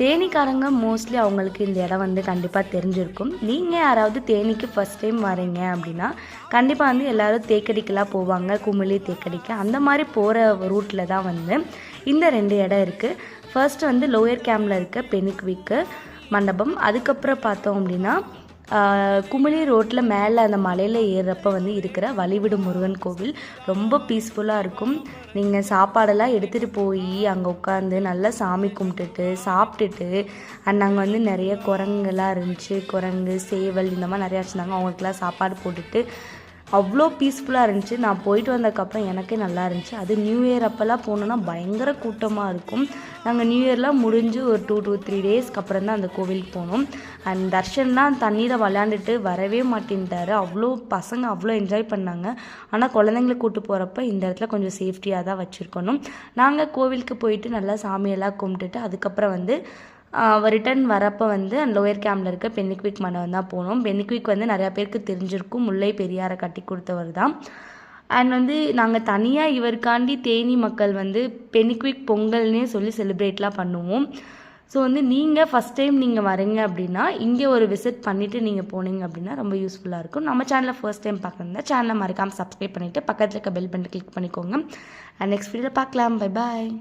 தேனிக்காரங்க mostly அவங்களுக்கு இந்த இடம் வந்து கண்டிப்பாக தெரிஞ்சிருக்கும். நீங்கள் யாராவது தேனிக்கு ஃபஸ்ட் டைம் வரீங்க அப்படின்னா கண்டிப்பாக வந்து எல்லோரும் தேக்கடிக்கெலாம் போவாங்க, குமிழி தேக்கடிக்கு. அந்த மாதிரி போகிற ரூட்டில் தான் வந்து இந்த 2 இடம் இருக்குது. ஃபர்ஸ்ட் வந்து லோயர் கேம்பில் இருக்க பெனிக்விக்கு மண்டபம். அதுக்கப்புறம் பார்த்தோம் அப்படின்னா குமிழி ரோட்டில் மேலே அந்த மலையில் ஏறுறப்ப வந்து இருக்கிற வழிவிடு முருகன் கோவில் ரொம்ப பீஸ்ஃபுல்லாக இருக்கும். நீங்கள் சாப்பாடெல்லாம் எடுத்துகிட்டு போய் அங்கே உட்காந்து நல்லா சாமி கும்பிட்டுட்டு சாப்பிட்டுட்டு அங்கே வந்து நிறைய குரங்குலாம் இருந்துச்சு. குரங்கு, சேவல் இந்த மாதிரி நிறையா வச்சுருந்தாங்க. அவங்களுக்குலாம் சாப்பாடு போட்டுட்டு அவ்வளோ பீஸ்ஃபுல்லாக இருந்துச்சு. நான் போயிட்டு வந்ததுக்கப்புறம் எனக்கே நல்லா இருந்துச்சு. அது நியூ இயர் அப்போல்லாம் போனோன்னா பயங்கர கூட்டமாக இருக்கும். நாங்கள் நியூ இயர்லாம் முடிஞ்சு ஒரு 2 to 3 டேஸ்க்கு அப்புறம் தான் அந்த கோவிலுக்கு போனோம். அண்ட் தர்ஷன்லாம் தண்ணியில் விளையாண்டுட்டு வரவே மாட்டேன்ட்டார். அவ்வளோ பசங்க அவ்வளோ என்ஜாய் பண்ணாங்க. ஆனால் குழந்தைங்களை கூப்பிட்டு போகிறப்ப இந்த இடத்துல கொஞ்சம் சேஃப்டியாக தான் வச்சுருக்கணும். நாங்கள் கோவிலுக்கு போயிட்டு நல்லா சாமியெல்லாம் கும்பிட்டுட்டு அதுக்கப்புறம் வந்து ரிட்டன் வரப்போ வந்து அந்த லோயர் கேம்பில் இருக்க பெனிக்விக் மண்டபம் தான் போனோம். பெனிக்விக் வந்து நிறையா பேருக்கு தெரிஞ்சிருக்கும். முல்லை பெரியாரை கட்டி கொடுத்தவர் தான். அண்ட் வந்து நாங்கள் தனியாக இவருக்காண்டி தேனி மக்கள் வந்து பெனிக்விக் பொங்கல்னே சொல்லி செலிப்ரேட்லாம் பண்ணுவோம். ஸோ வந்து நீங்கள் ஃபஸ்ட் டைம் நீங்கள் வரீங்க அப்படின்னா இங்கே ஒரு விசிட் பண்ணிவிட்டு நீங்கள் போனீங்க அப்படின்னா ரொம்ப யூஸ்ஃபுல்லாக இருக்கும். நம்ம சேனலில் ஃபர்ஸ்ட் டைம் பார்க்குறதா சேனலை மறக்காமல் சப்ஸ்கிரைப் பண்ணிவிட்டு பக்கத்தில் இருக்க பெல் பட்டன் கிளிக் பண்ணிக்கோங்க. அண்ட் நெக்ஸ்ட் வீடியோவில் பார்க்கலாம். Bye bye.